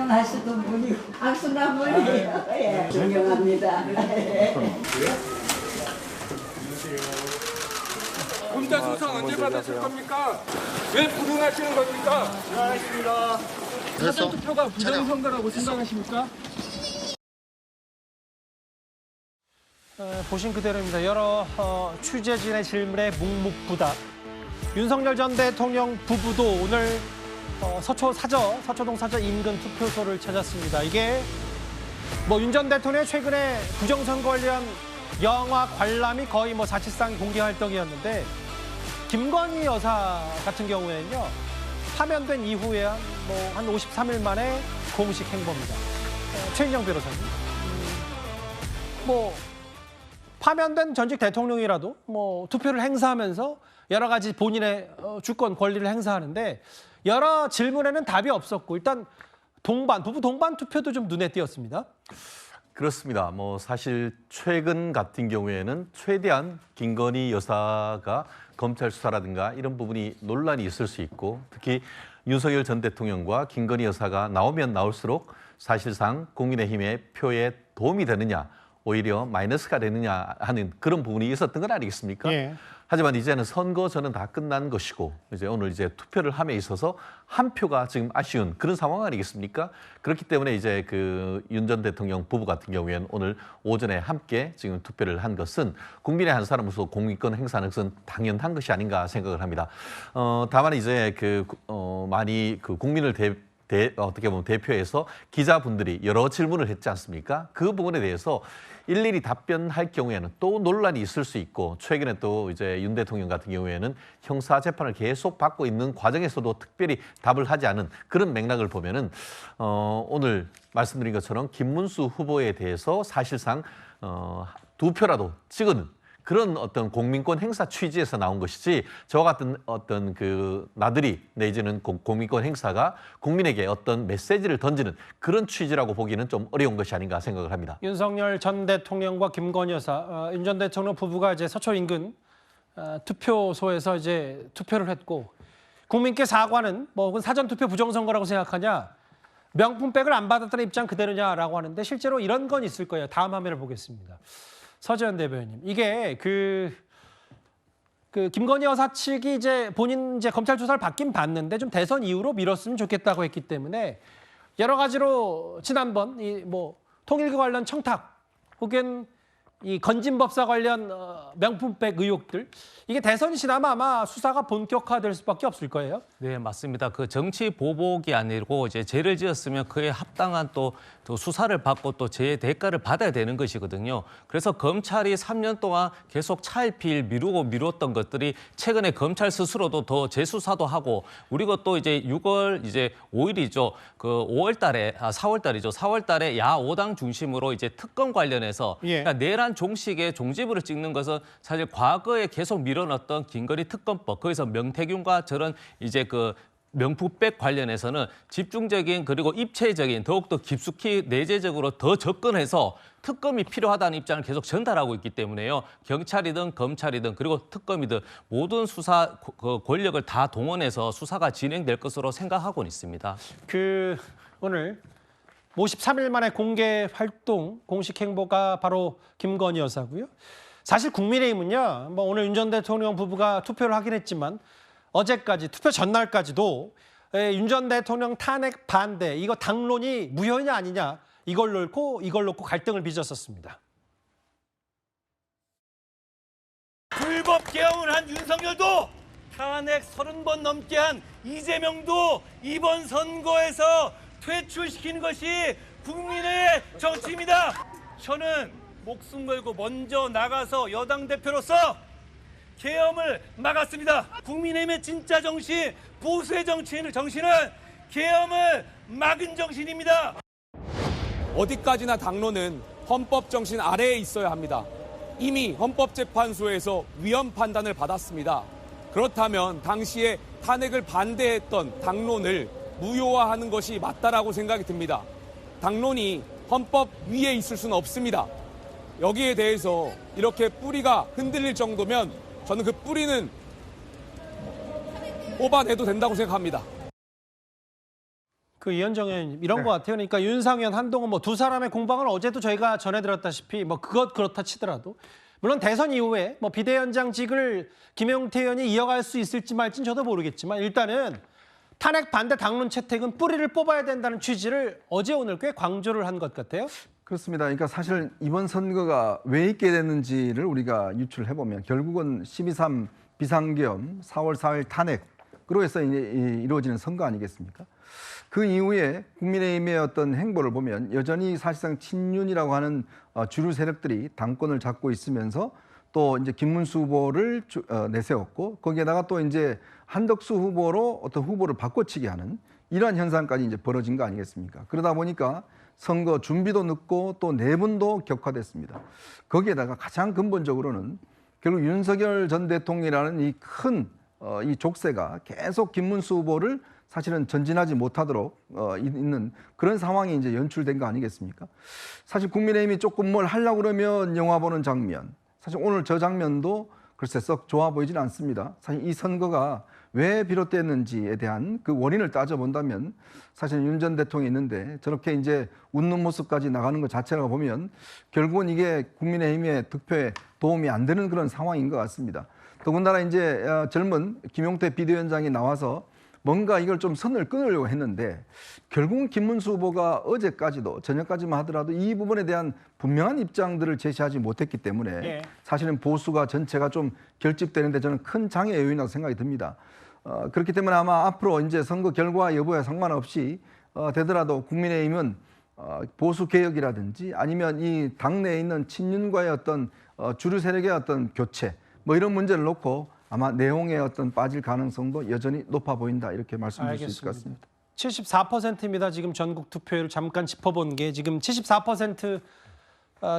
존경하시던 분이 악수나물이에요. 예, 존경합니다. 혼자 수상 언제 받으실 겁니까? 왜 불응하시는 겁니까? 수고하셨습니다. 사전투표가 부정선거라고 생각하십니까? 보신 그대로입니다. 여러 취재진의 질문에 묵묵부답. 윤석열 전 대통령 부부도 오늘 서초동 사저 인근 투표소를 찾았습니다. 이게 윤 전 대통령의 최근에 부정선거 관련 영화 관람이 거의 사실상 공개 활동이었는데 김건희 여사 같은 경우에는요. 파면된 이후에 한 53일 만에 공식 행보입니다. 최인정 변호사님. 파면된 전직 대통령이라도 투표를 행사하면서 여러 가지 본인의 주권 권리를 행사하는데 여러 질문에는 답이 없었고 일단 부부 동반 투표도 좀 눈에 띄었습니다. 그렇습니다. 사실 최근 같은 경우에는 최대한 김건희 여사가 검찰 수사라든가 이런 부분이 논란이 있을 수 있고 특히 윤석열 전 대통령과 김건희 여사가 나오면 나올수록 사실상 국민의힘의 표에 도움이 되느냐 오히려 마이너스가 되느냐 하는 그런 부분이 있었던 건 아니겠습니까? 예. 하지만 이제는 선거 전은 다 끝난 것이고 이제 오늘 투표를 함에 있어서 한 표가 지금 아쉬운 그런 상황 아니겠습니까? 그렇기 때문에 이제 윤 전 대통령 부부 같은 경우에는 오늘 오전에 함께 지금 투표를 한 것은 국민의 한 사람으로서 공익권 행사하는 것은 당연한 것이 아닌가 생각을 합니다. 다만 이제 많이 국민을 어떻게 보면 대표해서 기자분들이 여러 질문을 했지 않습니까? 그 부분에 대해서 일일이 답변할 경우에는 또 논란이 있을 수 있고 최근에 또 이제 윤 대통령 같은 경우에는 형사 재판을 계속 받고 있는 과정에서도 특별히 답을 하지 않은 그런 맥락을 보면은 오늘 말씀드린 것처럼 김문수 후보에 대해서 사실상 2표라도 찍은 그런 어떤 국민권 행사 취지에서 나온 것이지 저와 같은 어떤 나들이 내지는 국민권 행사가 국민에게 어떤 메시지를 던지는 그런 취지라고 보기는 좀 어려운 것이 아닌가 생각을 합니다. 윤석열 전 대통령과 김건희 여사, 윤 전 대통령 부부가 이제 서초 인근 투표소에서 이제 투표를 했고 국민께 사과는 혹은 사전 투표 부정선거라고 생각하냐, 명품백을 안 받았다는 입장 그대로냐라고 하는데 실제로 이런 건 있을 거예요. 다음 화면을 보겠습니다. 서재현 대변인, 이게 김건희 여사 측이 이제 본인 검찰 조사를 받긴 받는데 좀 대선 이후로 미뤘으면 좋겠다고 했기 때문에 여러 가지로 지난번 통일교 관련 청탁 혹은 이 건진법사 관련 명품백 의혹들 이게 대선이 지나면 아마 수사가 본격화될 수밖에 없을 거예요. 네, 맞습니다. 정치 보복이 아니고 이제 죄를 지었으면 그에 합당한 또 수사를 받고 또 죄의 대가를 받아야 되는 것이거든요. 그래서 검찰이 3년 동안 계속 차일피일 미뤘던 것들이 최근에 검찰 스스로도 더 재수사도 하고 우리가 또 이제 6월 이제 5일이죠. 4월 달에 야 5당 중심으로 이제 특검 관련해서 그러니까 내란 종식의 종지부를 찍는 것은 사실 과거에 계속 밀어넣었던 김건희 특검법, 거기서 명태균과 저런 이제 명품백 관련해서는 집중적인 그리고 입체적인 더욱더 깊숙이 내재적으로 더 접근해서 특검이 필요하다는 입장을 계속 전달하고 있기 때문에요. 경찰이든 검찰이든 그리고 특검이든 모든 수사 권력을 다 동원해서 수사가 진행될 것으로 생각하고 있습니다. 오늘 53일 만에 공개 활동 공식 행보가 바로 김건희 여사고요. 사실 국민의힘은요. 오늘 윤 전 대통령 부부가 투표를 하긴 했지만 어제까지 투표 전날까지도 윤 전 대통령 탄핵 반대 이거 당론이 무효냐 아니냐 이걸 놓고 갈등을 빚었었습니다. 불법 개헌을 한 윤석열도 탄핵 30번 넘게 한 이재명도 이번 선거에서 퇴출시키는 것이 국민의 정치입니다. 저는 목숨 걸고 먼저 나가서 여당 대표로서 계엄을 막았습니다. 국민의힘의 진짜 정신, 보수의 정신은 계엄을 막은 정신입니다. 어디까지나 당론은 헌법 정신 아래에 있어야 합니다. 이미 헌법재판소에서 위헌 판단을 받았습니다. 그렇다면 당시에 탄핵을 반대했던 당론을 무효화하는 것이 맞다라고 생각이 듭니다. 당론이 헌법 위에 있을 수는 없습니다. 여기에 대해서 이렇게 뿌리가 흔들릴 정도면 저는 그 뿌리는 뽑아내도 된다고 생각합니다. 그 이현정 의원님 이런 것 같아요. 그러니까 윤상현, 한동훈 뭐 두 사람의 공방을 어제도 저희가 전해드렸다시피 뭐 그것 그렇다 치더라도 물론 대선 이후에 뭐 비대위원장직을 김용태 의원이 이어갈 수 있을지 말지는 저도 모르겠지만 일단은 탄핵 반대 당론 채택은 뿌리를 뽑아야 된다는 취지를 어제 오늘 꽤 강조를 한 것 같아요. 그렇습니다. 그러니까 사실 이번 선거가 왜 있게 됐는지를 우리가 유출해 보면 결국은 12.3 비상계엄, 4월 4일 탄핵으로 해서 이제 이루어지는 선거 아니겠습니까? 그 이후에 국민의힘의 어떤 행보를 보면 여전히 사실상 친윤이라고 하는 주류 세력들이 당권을 잡고 있으면서 또 이제 김문수 후보를 내세웠고 거기에다가 또 이제 한덕수 후보로 어떤 후보를 바꿔치기 하는 이러한 현상까지 이제 벌어진 거 아니겠습니까? 그러다 보니까 선거 준비도 늦고 또 내분도 격화됐습니다. 거기에다가 가장 근본적으로는 결국 윤석열 전 대통령이라는 이 큰 이 족쇄가 계속 김문수 후보를 사실은 전진하지 못하도록 있는 그런 상황이 이제 연출된 거 아니겠습니까? 사실 국민의힘이 조금 뭘 하려고 그러면 영화 보는 장면, 사실 오늘 저 장면도 글쎄 썩 좋아 보이지는 않습니다. 사실 이 선거가 왜 비롯됐는지에 대한 그 원인을 따져본다면 사실 윤 전 대통령이 있는데 저렇게 이제 웃는 모습까지 나가는 것 자체라고 보면 결국은 이게 국민의힘의 득표에 도움이 안 되는 그런 상황인 것 같습니다. 더군다나 이제 젊은 김용태 비대위원장이 나와서 뭔가 이걸 좀 선을 끊으려고 했는데 결국은 김문수 후보가 어제까지도 저녁까지만 하더라도 이 부분에 대한 분명한 입장들을 제시하지 못했기 때문에 사실은 보수가 전체가 좀 결집되는데 저는 큰 장애 요인이라고 생각이 듭니다. 그렇기 때문에 아마 앞으로 이제 선거 결과 여부에 상관없이 되더라도 국민의힘은 보수 개혁이라든지 아니면 이 당내에 있는 친윤과의 어떤 주류 세력의 어떤 교체 뭐 이런 문제를 놓고 아마 내용에 어떤 빠질 가능성도 여전히 높아 보인다 이렇게 말씀드릴 수 있을 것 같습니다. 74%입니다. 지금 전국 투표율 잠깐 짚어본 게 지금 74%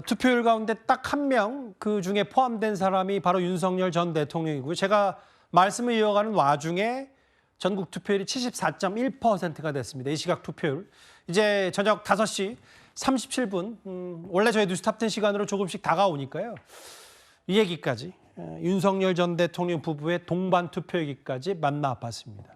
투표율 가운데 딱 한 명 그 중에 포함된 사람이 바로 윤석열 전 대통령이고요. 제가 말씀을 이어가는 와중에 전국 투표율이 74.1%가 됐습니다. 이 시각 투표율. 이제 저녁 5시 37분 원래 저희 뉴스탑10 시간으로 조금씩 다가오니까요. 이 얘기까지 윤석열 전 대통령 부부의 동반 투표 얘기까지 만나봤습니다.